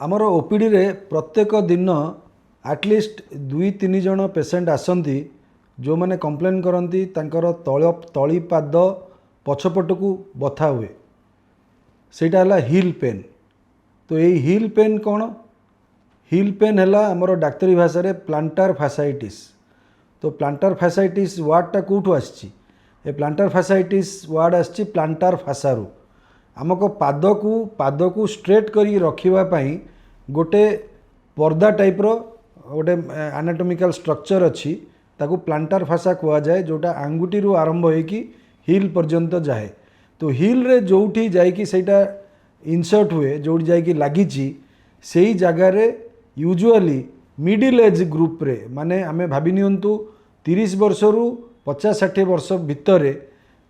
आमर ओपीडी रे प्रत्येक दिन एटलिस्ट 2-3 जन पेसेंट आसती जो मैंने कंप्लेन करती तली पाद पछपट को बथा हुए सेटा है हिल पेन। तो यही हिल पेन कौन? हिल पेन है आमर डाक्तरी भाषा रे प्लांटार फैसाइटिस। तो प्लांटार फैसाइटिस वार्डटा कौटू आसी? प्लांटार फैसाइटिस वार्ड आसी प्लांटार फासारू। आमको पाद को स्ट्रेट करी रखिबाई गोटे पर्दा टाइप रो गोटे एनाटॉमिकल स्ट्रक्चर अच्छी ताकू प्लांटार फासा कह जाए जोटा आंगुठी रु आरंभ होइकी हिल पर्यंत जाए। तो हिल रे जोठी जाइकी सेटा इंसर्ट हुए जोटी जाइकी लागिची सेही जगार यूजुअली मिडिल एज ग्रुप रे माने आमे भाबी नियंतु 30 वर्ष रु 50-60 वर्ष भितर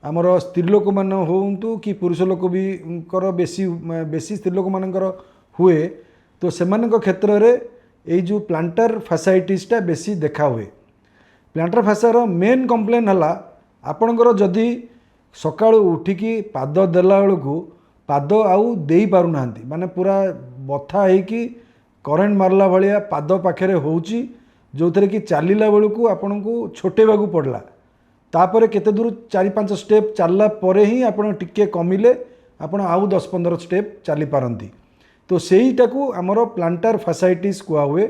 आमर स्त्री लोक मान होंतु कि पुरुष लोक भी कर बेसी स्त्री लोक मानकर हुए। तो सेमानक क्षेत्र रे एई जो प्लांटार फैसाइटिसटा बेसी देखा हुए। प्लांटार फैसार मेन कंप्लेन हला आपणकर जदि सकाळु उठिकी पाद देला बेलू पाद आउ देई पारु नांती माने पूरा बथा होइकी करेंट मारला भलिया पाद पाखरे होउची जो थरे कि चलिला बेलू आपनको छोटेबाकू पड़ला। तापर केते दूर 4-5 स्टेप चलला परे ही आपण टिके कमिले आपण आउ 10-15 स्टेप चली पारंती। तो सेईटाकू आमर प्लांटार फैसाइटिस कुआ हुए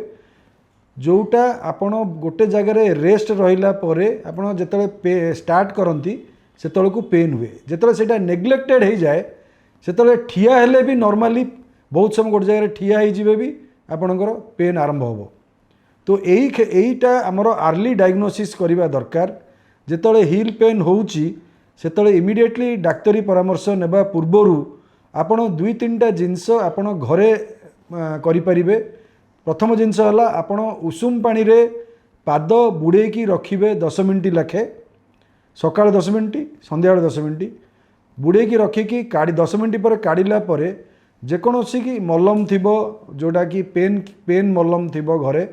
जोटा आपण गोटे जगह रेस्ट रहिला परे आपण जेतले स्टार्ट करंती सेतलकू पेन हुए। जेतले सेटा नेग्लेक्टेड हो जाए सेतले ठिया हेले भी नॉर्मली बहुत समय गोटे जगह ठिया हो जिवे भी आपणकर पेन आरंभ होबो। तो एईटा आमर अर्ली डायग्नोसिस करिबा दरकार। जेतले हिल पेन होउची सेतले इमिडिएटली डाक्तरी परामर्श नेबा पूर्वरु आपण 2-3टा जिनस आपण घरे करि परिबे। प्रथम जिनस हला आपण उषुम पानी रे पाद बुड़ेकी रखिबे 10 मिनिट लाखे सकाळ 10 मिनिट संध्या 10 मिनिट बुड़ेकी रखिकी काढ़ी 10 मिनिट पर काढ़िला परे जेकोसी कि मलम थिबो जोटा कि पेन मलम थिबो घरे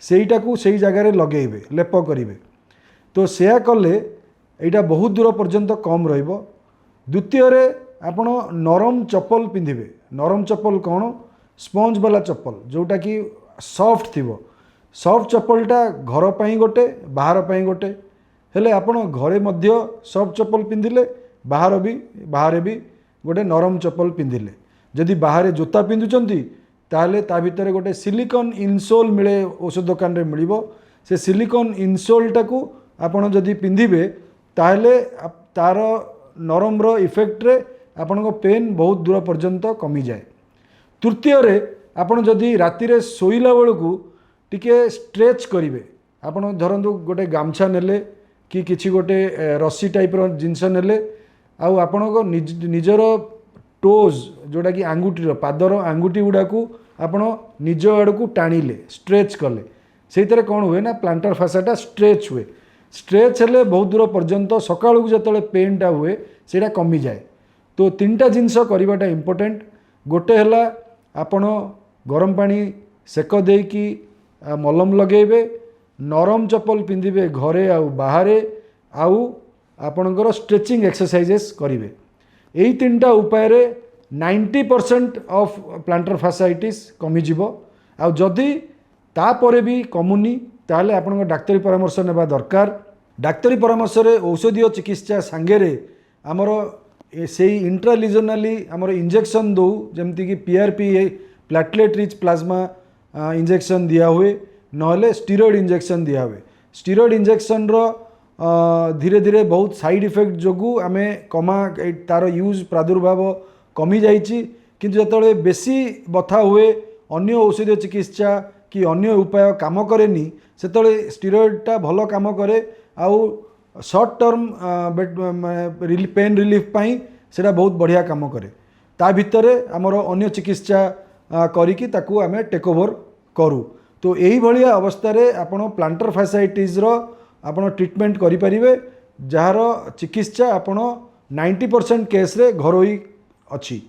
सेईटाकू सेई जगार लगेइबे लेप करिवे। तो सेया कले एटा बहुत दूर पर्यंत कम रहिबो। द्वितीय रे आपण नरम चप्पल पिंधिबे। नरम चप्पल कौन? स्पंज वाला चप्पल जोटा कि सॉफ्ट थिबो। सॉफ्ट चप्पलटा घर पाई गोटे बाहर पाई गोटे हेले आपण घरे मध्य सॉफ्ट चप्पल पिंधिले बाहर भी गोटे नरम चप्पल पिंधिले। जदि बाहर जोता पिंधुचंती ताले ता भितर गोटे सिलिकॉन इनसोल मिले औषध दुकान रे मिलिबो। से सिलिकॉन इनसोलटा को आपण जदि पिंधिबे ताले तार नरम रो इफेक्ट रे आपनको पेन बहुत दूर पर्यंत कमी जाए। तृतीय रे आपण जदि राति रे सोइला बेलू टिके स्ट्रेच करिवे। आपण धरंतु गोटे गामछा नेले कि किछि गोटे रस्सी टाइप रो जिंस नेले आउ आपनको निजर टोज जोटा कि आंगुठी पादर आंगुठी गुड़ा को आपण निज आड़ को टाणिले स्ट्रेच कले से कौन हुए ना प्लांटार फासाटा स्ट्रेच हुए। स्ट्रेच हेले बहुत दूर पर्यंत सकाळू जो पेनटा हुए सेटा कमी जाए। तो 3टा जिनस करवाटा इम्पोर्टेंट। गोटे है आपण गरम पानी सेक देकी मलम लगेबे नरम चप्पल पिंधिबे घरे आउ बाहरे आउ आपणकर स्ट्रेचिंग एक्सरसाइजेस करिवे। यही 3टा उपाय रे 90% ऑफ प्लांटार फैसाइटिस कमी जिवो। आ जदि तापरे भी कमुनी ताले आपन डाक्तरी परामर्श नेबा दरकार। डाक्तरी परामर्श रे औषधीय चिकित्सा सांगेरे आमर से इंट्रालिजनाली आमर इंजेक्शन दो जमती कि PRP platelet rich plasma injection दिया हुए नहले स्टीरॉयड इंजेक्शन दिया हुए। स्टीरॉयड इंजेक्शन रो धीरे धीरे बहुत साइड इफेक्ट जोगु आमे कमा तार यूज प्रादुर्भाव कमी जाइछि। किंतु जतले बेसी बथा हुए अन्य औषधीय चिकित्सा कि अन्य उपाय काम करेनी सेतले स्टीरॉयडटा भल काम करे आउ शॉर्ट टर्म पेन रिलीफ पाई सेटा बहुत बढ़िया काम करे। ता भितरे आमर अन्य चिकित्सा करिकी ताकू आमे टेक ओवर करू। तो यही भलिया अवस्था रे आपण प्लांटार फैसाइटिस रो आपण ट्रीटमेंट करि परिबे जार चिकित्सा आपण 90% केस रे घरोई अछि।